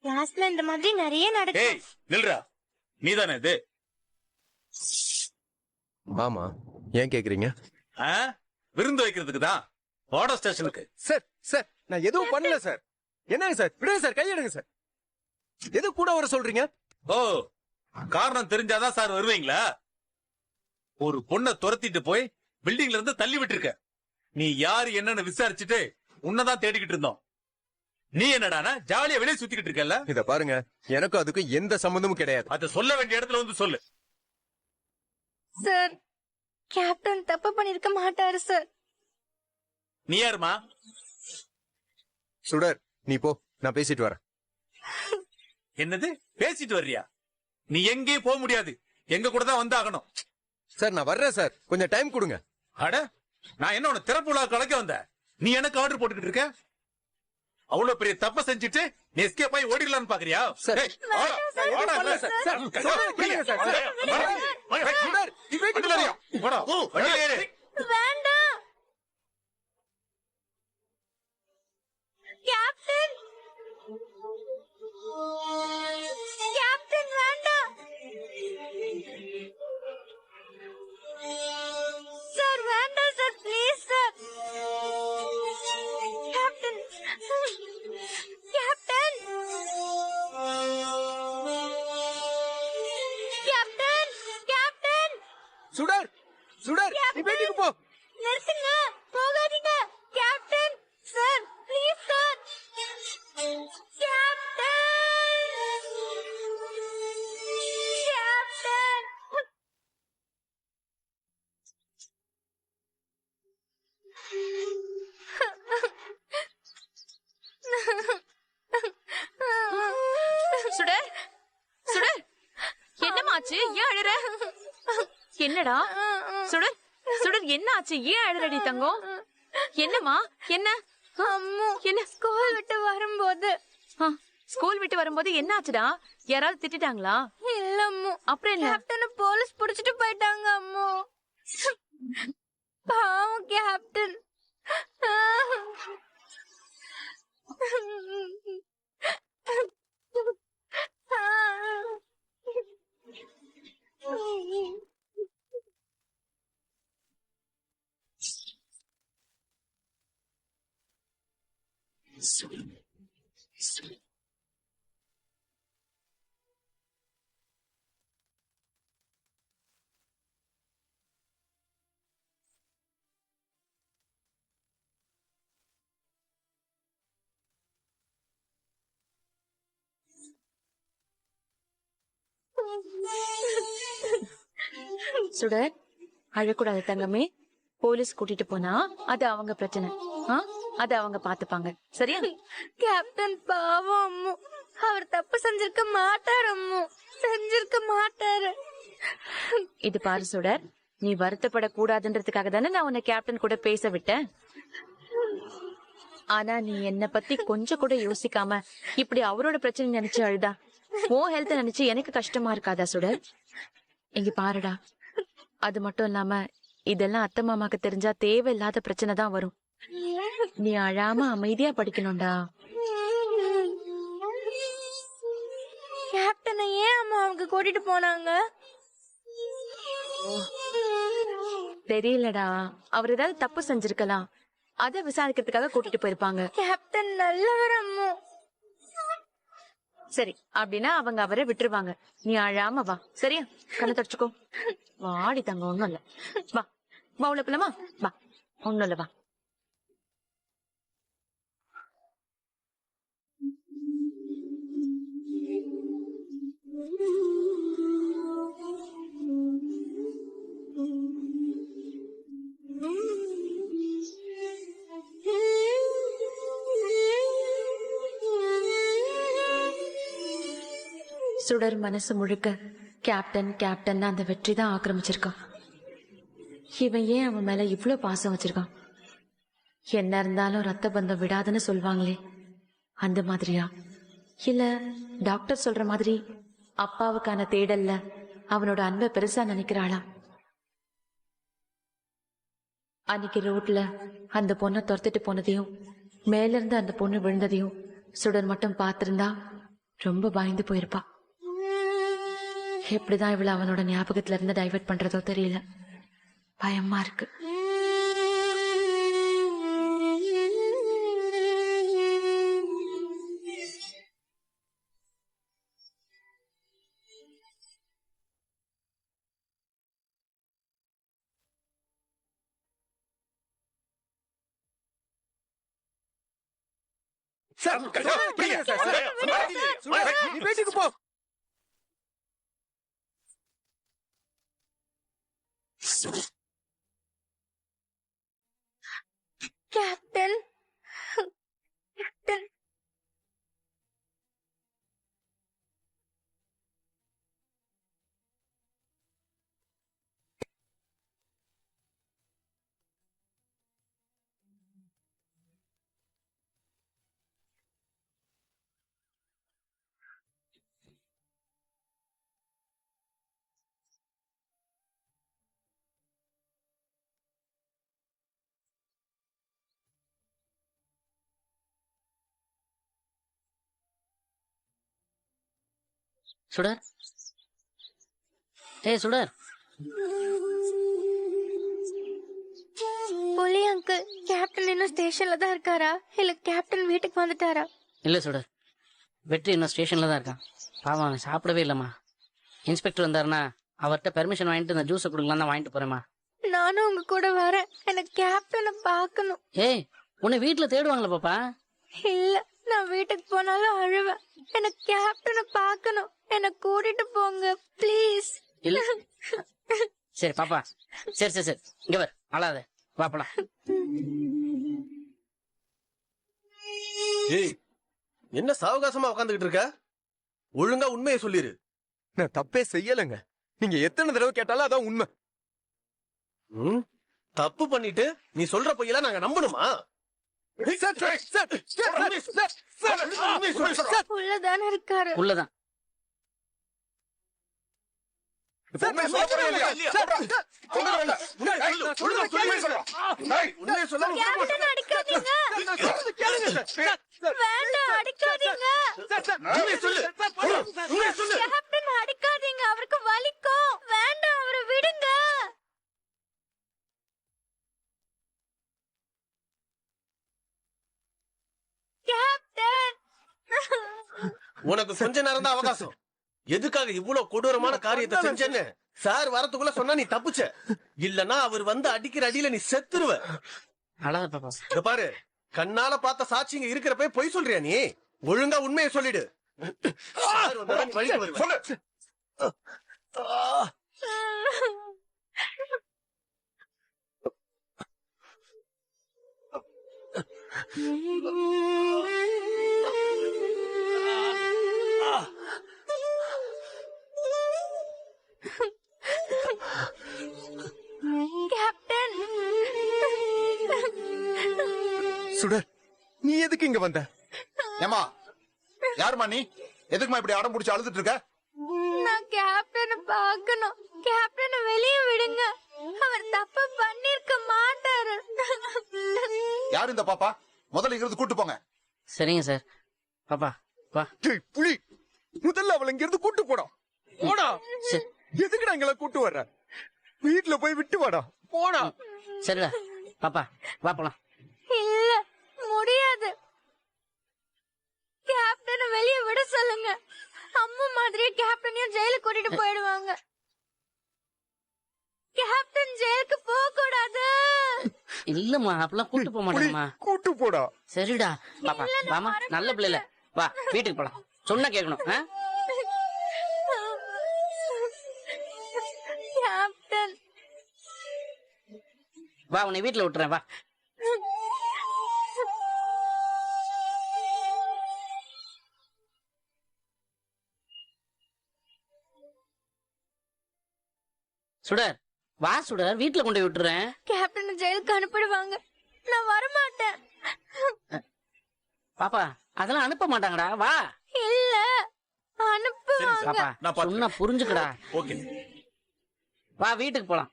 கிளாஸ்ல இந்த மாதிரி நிறைய நடக்கும். ஏய் நில்றா, நீதானே இது? ஆமா, ஏன் கேக்குறீங்க? விருந்து வைக்கிறதுக்கு தான். வாடா ஸ்டேஷனுக்கு. சார் சார் நான் எதுவும் பண்ணல சார். என்னங்க சார், விடுங்க சார், கையெடுங்க சார். எது கூட வர சொல்றீங்க? ஓ, காரணம் தெரிஞ்சாதான் சார் வருவீங்களா? ஒரு பொண்ணை துரத்திட்டு போய் பில்டிங்ல இருந்து தள்ளி விட்டுருக்க. நீ யாரு என்னன்னு விசாரிச்சுட்டு உன்னதான் தேடிக்கிட்டு இருந்தோம். நீ என்னடானா ஜாலியா வெளியே சுத்திக்கிட்டு இருக்கல? இத பாருங்க, எனக்கும் அதுக்கு எந்த சம்பந்தமும் கிடையாது. அத சொல்ல வேண்டிய இடத்துல வந்து சொல்லு. சார், கேப்டன் தப்பு பண்ணிருக்க மாட்டாரு சார். நீ யாருமா? சுடர், நீ போ, நான் பேசிட்டு வரேன். என்னது பேசிட்டு வர்றியா? நீ எங்கேயும் போக முடியாது, எங்க கூட தான் வந்தாகணும். சார் நான் வர்றேன் சார், கொஞ்சம் டைம் கொடுங்க. அட, நான் என்ன உன திறப்பு விழா கலக்க வந்த? நீ எனக்கு ஆர்டர் போட்டுக்கிட்டு இருக்க? அவ்வளவு பெரிய தப்ப செஞ்சுட்டு நீ எஸ்கேப் ஆகி ஓடிடலாம்னு பாக்குறியா? சார், ஏய், வாடா, வாடா, பண்ணல சார். சார், சொல்றேன் கேளுங்க சார். சார், சுடர், நீ வீட்டுக்கு போ. வாடா, வண்டியில ஏறு. வேண்டாம் கேப்டன். கேப்டன் வேண்டாம் சார், வேண்டாம் sir, please sir. Captain, captain, captain, captain. சுடர், சுடர், நீ வீட்டுக்கு போ. நிறுத்துங்க, போகாதீங்க. Captain sir, please sir. Captain, captain. சுடர், சுடர், என்னமாச்சு? ஏன் அழுற? என்னடா சுடர், சுடர், என்ன ஆச்சு? ஏன் அழுறடி தங்கம்? என்னமா? என்ன அம்மு, என்ன? ஸ்கூல் விட்டு வரும்போது. ஸ்கூல் விட்டு வரும்போது என்ன ஆச்சுடா? யாராவது திட்டிட்டாங்களா? இல்ல அம்மு, அப்புறம் என்ன? கேப்டனை போலீஸ் புடிச்சிட்டு போயிட்டாங்க அம்மு. பாவம் கேப்டன். சுடர், அழக்கூடாது தங்கமே. போலீஸ் கூட்டிட்டு போனா அது அவங்க பிரச்சனை. அது அவங்க பாத்துப்பாங்க, சரியா? கேப்டன் பாவம் அம்மு, அவர் தப்பு செஞ்சிருக்க மாட்டாரு அம்மு, செஞ்சிருக்க மாட்டாரு. இது பாரு சுடர், நீ வருத்தப்படக்கூடாதுன்றதுக்காக தானே நான் உன்னை கேப்டன் கூட பேச விட்டேன். ஆனா நீ என்ன பத்தி கொஞ்சம் கூட யோசிக்காம இப்படி அவரோட பிரச்சனை நினைச்சு அழுதா உன் ஹெல்த் நினைச்சு எனக்கு கஷ்டமா இருக்காதா சுடர்? இங்க பாருடா, அது மட்டும் இல்லாம இதெல்லாம் அத்தை மாமாக்கு தெரிஞ்சா தேவையில்லாத பிரச்சனை தான் வரும். நீ அழாம அமைதியா படிக்கணும்டா. கேப்டனை ஏன் அம்மா அவங்க கூட்டிட்டு போனாங்க? தெரியலடா, அவர் ஏதாவது தப்பு செஞ்சிருக்கலாம், அத விசாரிக்கிறதுக்காக கூட்டிட்டு போயிருப்பாங்க. கேப்டன் நல்லவர் அம்மு. சரி, அப்படின்னா அவங்க அவரை விட்டுருவாங்க. நீ அழாம வா, சரியா? கண்ணை தொடச்சுக்கோ. வாடி தங்க, ஒண்ணும் இல்ல. வா வா, உள்ள போலாமா? வா, ஒண்ணும் இல்ல, வா. சுடர் மனசு முழுக்க கேப்டன் கேப்டன் அந்த வெற்றி தான் ஆக்கிரமிச்சிருக்கான். இவன் ஏன் அவன் மேல இவ்ளோ பாசம் வச்சிருக்கான்? என்ன இருந்தாலும் ரத்த பந்தம் விடாதுன்னு சொல்வாங்களே, அந்த மாதிரியா? இல்ல டாக்டர் சொல்ற மாதிரி அப்பாவுக்கான தேடல்ல அவனோட அன்பை பெருசா நினைக்கிறாளா? அன்னைக்கு ரோட்ல அந்த பொண்ணை துரத்திட்டு போனதையும் மேல இருந்து அந்த பொண்ணு விழுந்ததையும் சுடர் மட்டும் பார்த்திருந்தா ரொம்ப பயந்து போயிருப்பா. எப்படிதான் இவள அவனோட ஞாபகத்துல இருந்து டைவர்ட் பண்றதோ தெரியல. பயமா இருக்கு. சார் கேளுங்க சார். சுடர், நீ வீட்டுக்கு போ. கேப்டன் கேப்டன் சுடர், ஏய் சுடர். புலி அங்கிள், கேப்டன் இன்னும் ஸ்டேஷன்ல தான் இருக்காரா இல்ல கேப்டன் வீட்டுக்கு வந்துட்டாரா? இல்ல சுடர், வெற்றி இன்னும் ஸ்டேஷன்ல தான் இருக்கான். பாவம், அவன் சாப்பிடவே இல்லம்மா. இன்ஸ்பெக்டர் வந்தாருன்னா அவர்கிட்ட பெர்மிஷன் வாங்கிட்டு இந்த ஜூஸை கொடுக்கலாம் தான் வாங்கிட்டு போறேம்மா. நானும் உங்க கூட வரேன். எனக்கு கேப்டனை பார்க்கணும். ஏய், உன்னை வீட்டுல தேடுவாங்களா பாப்பா? இல்ல, நான் வீட்டுக்கு போனாலும் அழுவேன். எனக்கு கேப்டனை பார்க்கணும். என்ன கூட்டிட்டு போங்க ப்ளீஸ். இல்ல சரி பாப்பா, சரி சரி சரி, இங்க வர், அழாத, வாப்பலாம். ஏய், என்ன சாவகாசமா உட்காந்துக்கிட்டு இருக்க? ஒழுங்கா உண்மையை சொல்லிரு. நான் தப்பே செய்யலைங்க. நீங்க எத்தனை தடவை கேட்டாலும் அதான் உண்மை. ம்? தப்பு பண்ணிட்டு நீ சொல்ற பொய்யெல்லாம் நாங்க நம்பணுமா? Sir, sir, sir, sir, sir, sir, உண்மையை சொல்லு. சார், உள்ளதானே இருக்காரு. உள்ளதான். சார், நான் சொல்றேன் இல்லையா? சார், சார், உண்மையை சொல்லாம கேப்டன் அடிக்காதீங்க. நான் சொல்றதை கேளுங்க சார். சார், சார், வேண்டாம், அடிக்காதீங்க. சார், சார், உண்மையை சொல்லு. உண்மையை சொல்லு. கேப்டன் அடிக்காதீங்க, அவருக்கு வலிக்கும். வேண்டாம், அவரை விடுங்க. கேப்டன் உனக்கு கொஞ்ச நேரம் தான் அவகாசம். எதுக்காக இவ்வளவு கொடூரமான காரியத்தை செஞ்சேன்னு சார் வரத்துக்குள்ள சொன்னா நீ தப்புச்ச. இல்லன்னா அவர் வந்து அடிக்கிற அடியில நீ செத்துருவ. அழாத பாப்பா. இத பாரு, கண்ணால பார்த்த சாட்சிங்க இருக்கிறப்ப பொய் சொல்றியா நீ? ஒழுங்கா உண்மையை சொல்லிடு. சார் வந்தா நீ வழிக்கு வருவ. கேப்டன் சுடர், நீ எதுக்கு இங்க வந்த? ஏமா, யாருமா நீ? எதுக்குமா இப்படி அடம் பிடிச்சு அழுதுட்டு இருக்க? நான் கேப்டனை பார்க்கணும். கேப்டனை வெளியே விடுங்க. அவர் தப்பு பண்ணிருக்க மாட்டாரு. யாரு இந்த பாப்பா? முதல்ல இங்கிருந்து கூட்டு போங்க. சரிங்க சார். பாப்பா வா. டேய் புலி, முதல்ல அவளை இங்க இருந்து கூட்டு போடா. போடா. சரி எதுக்குடா எங்களை கூட்டு வர்ற? வீட்டுல போய் விட்டு வாடா. போடா. சரிடா பாப்பா, வா போலாம். இல்ல, முடியாது. கேப்டனை வெளியே விட சொல்லுங்க. அம்மா மாதிரியே கேப்டனையும் ஜெயிலுக்கு கூட்டிட்டு போயிடுவாங்க. கேப்டன் ஜெயிலுக்கு போக கூடாது. இல்லம்மா, அப்பெல்லாம் கூட்டு போக புலி, மாட்டேங்கம்மா. கூட்டு போடா. சரிடா பாப்பா, வாமா, நல்ல பிள்ளைல வா, வீட்டுக்கு போலாம். சொன்னா கேட்கணும். கேப்டன் வா, உன்னை வீட்டுல விட்டுறேன், வா. சுடர், வா சுடர், வீட்டுல கொண்டு போய் விட்டுறேன். கேப்டனை ஜெயிலுக்கு அனுப்பிடுவாங்க. நான் வரமாட்டேன். பாப்பா, அதெல்லாம் அனுப்ப மாட்டாங்கடா, வா. இல்ல, அனுப்புவாங்க. பாப்பா, நான் பாத்துக்கிறேன். சொன்னா புரிஞ்சுக்கடா. ஓகே. வா, வீட்டுக்கு போலாம்.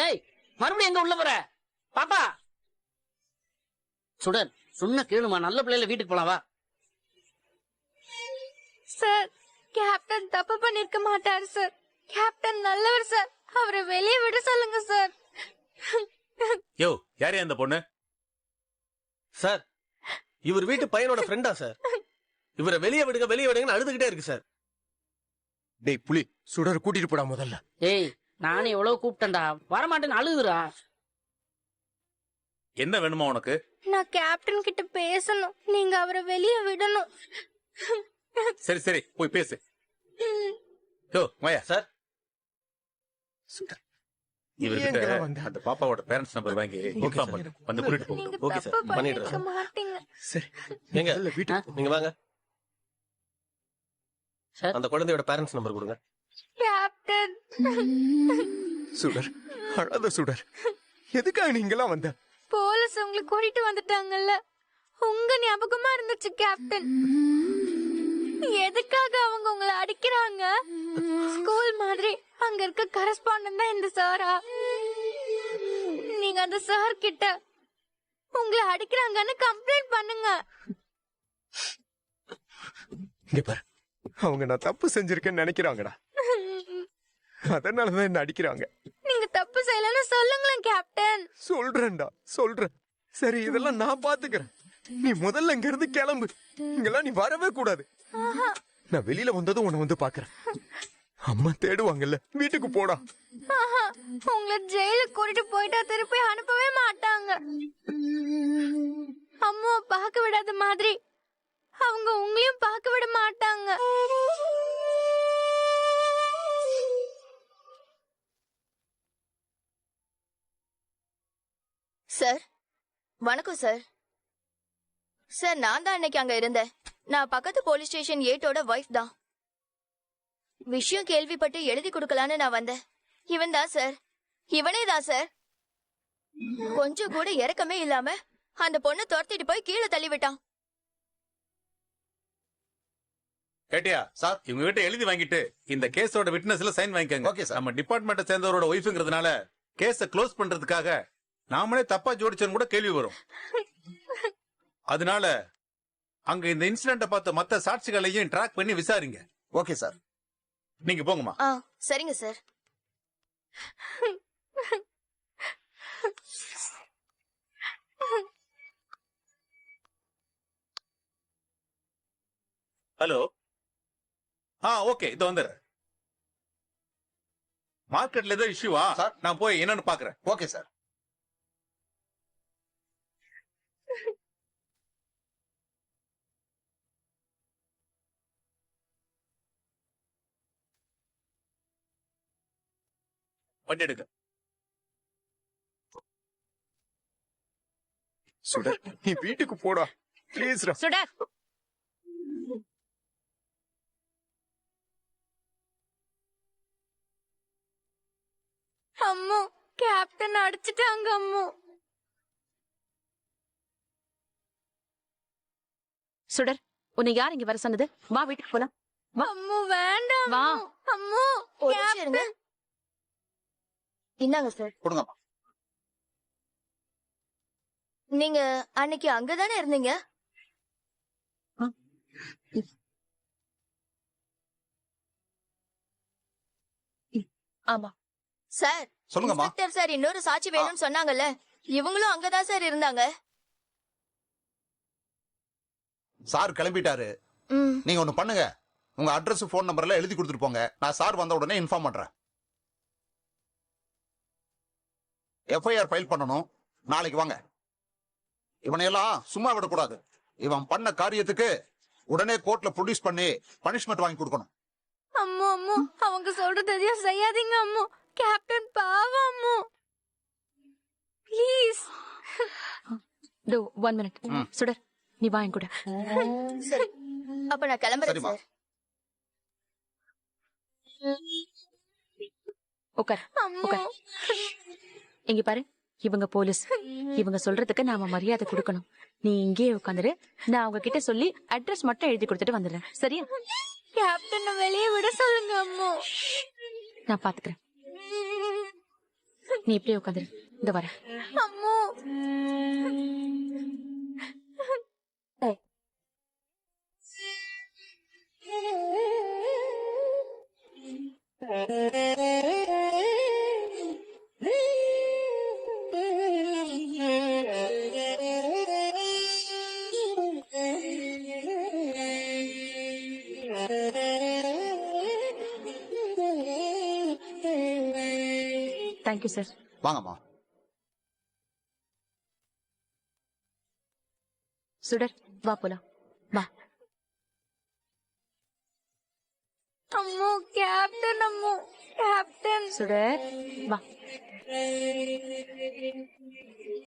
ஏய், மறுபடியும் எங்க உள்ள போற? பாப்பா, சுடர், சொன்ன கேளுமா, நல்ல பிள்ளைல வீட்டுக்கு போலாம், வா. சார் கேப்டன் தப்பு பண்ணிருக்க மாட்டாரு சார். கேப்டன் நல்லவர் சார். அவரை வெளியே விட சொல்லுங்க சார். யோ யாரே அந்த பொண்ணு? சார் இவர் வீட்டு பையனோட ஃப்ரெண்டா சார்? இவரை வெளியே விடுங்கன்னு அழுதுகிட்டே இருக்கு சார். டேய் புலி, சுடர் கூட்டிட்டு போடா முதல்ல. ஏய் நானே எவ்வளவு கூப்பிட்டேன்டா, வரமாட்டேன்னு அழுகுறா. என்ன வேணுமா உனக்கு? நான் கேப்டன் கிட்ட பேசணும். நீங்க அவரை வெளியே விடணும். சரி சரி போய் பேசு. யோ வாயா. சார் இவர்கிட்ட ஏன் வந்த? அந்த பாப்பாவோட பேரண்ட்ஸ் நம்பர் வாங்கி இன்ஃபார்ம் பண்ணு. வந்து கூட்டிட்டு போ. நீங்க ஓகே சார், தப்பு பண்ணிடுறேன் பண்ணிருக்க மாட்டீங்க. சரி எங்க முதல்ல வீட்டுக்கு நீங்க வாங்க. சார் அந்த குழந்தையோட பேரண்ட்ஸ் நம்பர் கொடுங்க. கேப்டன் சுடர், அழாத சுடர். எதுக்காக நீங்களாம் வந்த? போலீஸ் உங்களை கூட்டிட்டு வந்துட்டாங்கல்ல, உங்க ஞாபகமா இருந்துச்சு கேப்டன். எதுக்காக அவங்க உங்களை அடிக்கிறாங்க? ஸ்கூல் மாதிரி அங்க இருக்க கரஸ்பாண்டன்ட் தான் இந்த சாரா? நீங்க அந்த சார் கிட்ட உங்களை அடிக்கிறாங்கன்னு கம்ப்ளைண்ட் பண்ணுங்க. இங்க பாரு, அவங்க நான் தப்பு செஞ்சிருக்கேன்னு நினைக்கிறாங்கடா. அதனாலதான் என்ன அடிக்கிறாங்க. நீங்க தப்பு செய்யலன்னு சொல்லுங்களேன் கேப்டன். சொல்றேன்டா, சொல்றேன். சரி இதெல்லாம் நான் பாத்துக்கிறேன். நீ முதல்ல இங்க இருந்து கிளம்பு. இங்கெல்லாம் நீ வரவே கூடாது. நான் வெளியில வந்ததும் உன்னை வந்து பாக்குறேன். அம்மா தேடுவாங்கல்ல, வீட்டுக்கு போடா. ஆஹா, உங்களை ஜெயிலுக்கு கூட்டிட்டு போயிட்டா திருப்பி அனுப்பவே மாட்டாங்க. அம்மாவை பார்க்க விடாத மாதிரி அவங்க உங்களையும் பார்க்க விட மாட்டாங்க. சார் வணக்கம் சார். சார் நான் தான் அன்னைக்கு அங்க இருந்தேன். நான் பக்கத்து போலீஸ் ஸ்டேஷன் 8ஓட வைஃப் தான். விஷயம் கேள்விப்பட்டு எழுதி கொடுக்கலான்னு நான் வந்தேன். இவன் தான் சார், இவனே தான் சார். கொஞ்சம் கூட இறக்கமே இல்லாம அந்த பொண்ணை துரத்திட்டு போய் கீழே தள்ளி விட்டான். கேட்டியா சார்? இவங்க கிட்ட எழுதி வாங்கிட்டு இந்த கேஸோட விட்னஸ்ல சைன் வாங்கிக்கங்க. Okay sir. நம்ம டிபார்ட்மெண்ட்டை சேர்ந்தவரோட ஒய்ஃப்ங்கிறதுனால கேஸ க்ளோஸ் பண்றதுக்காக நாமளே தப்பா ஜோடிச்சோன்னு கூட கேள்வி வரும். அதனால அங்க இந்த இன்சிடென்ட பார்த்த மத்த சாட்சிகளையும் ட்ராக் பண்ணி விசாரிங்க. Okay sir. நீங்க போங்கம்மா. ஆ சரிங்க சார். ஹலோ. ஓகே இது வந்துடுறேன். மார்க்கெட்ல ஏதோ இஷ்யூவா சார். நான் போய் என்னன்னு பாக்குறேன். Okay sir. வண்டி எடுக்க. சுடர், நீ வீட்டுக்கு போடா ப்ளீஸ்ரா. சுடர், அம்மு கேப்டன் அடிச்சிட்டாங்க. அம்மு சுடர், உன்னை யார் இங்க வர சொன்னது? வா வீட்டுக்கு போலாம். வா. அம்மு வேண்டாம். வா. அம்மு ஒரு நிமிஷம் இருங்க. கேப்டன். இந்தாங்க சார். கொடுங்கம்மா. நீங்க அன்னைக்கு அங்கதானே இருந்தீங்க? ஆமா சார். சொல்லுங்கம்மா. இன்ஸ்பெக்டர் சார் இன்னொரு சாட்சி வேணும்னு சொன்னாங்கல்ல, இவங்களும் அங்கதான் சார் இருந்தாங்க. சார் கிளம்பிட்டாரு. ம் நீங்க ஒண்ணு பண்ணுங்க, உங்க அட்ரஸ் போன் நம்பர்ல எழுதி கொடுத்துட்டு போங்க. நான் சார் வந்த உடனே இன்ஃபார்ம் பண்றேன். எஃப்ஐஆர் ஃபைல் பண்ணணும். நாளைக்கு வாங்க. இவனையெல்லாம் சும்மா விடக்கூடாது. இவன் பண்ண காரியத்துக்கு உடனே கோர்ட்ல ப்ரொடியூஸ் பண்ணி பனிஷ்மெண்ட் வாங்கி கொடுக்கணும். அம்மு அம்மு அவங்க சொல்றது எதையும் செய்யாதீங்க அம்மு. கேப்டன் பாவம் அம்மு. ப்ளீஸ். To 1 minute. சுடர், நீ வா என் கூட. சரி, அப்ப நான் கிளம்புறேன் சரிம்மா. சார். உட்கார். அம்மு உட்கார். இங்க பாரு, இவங்க போலீஸ். இவங்க சொல்றதுக்கு நாம மரியாதை கொடுக்கணும். நீ இங்கேயே உட்காந்துரு. நான் அவங்க கிட்ட சொல்லி அட்ரஸ் மட்டும் எழுதி கொடுத்துட்டு வந்துடுறேன். சரியா? கேப்டன் வெளியே விட சொல்லுங்க அம்மு. நான் பாத்துக்கிறேன். நீ இப்படியே உட்காந்துரு. இந்த வரேன். Ammu thank you sir. வாங்கம்மா. சுடர் வா போலாம். வா. Ammu captain, Ammu captain. சுடர் வா.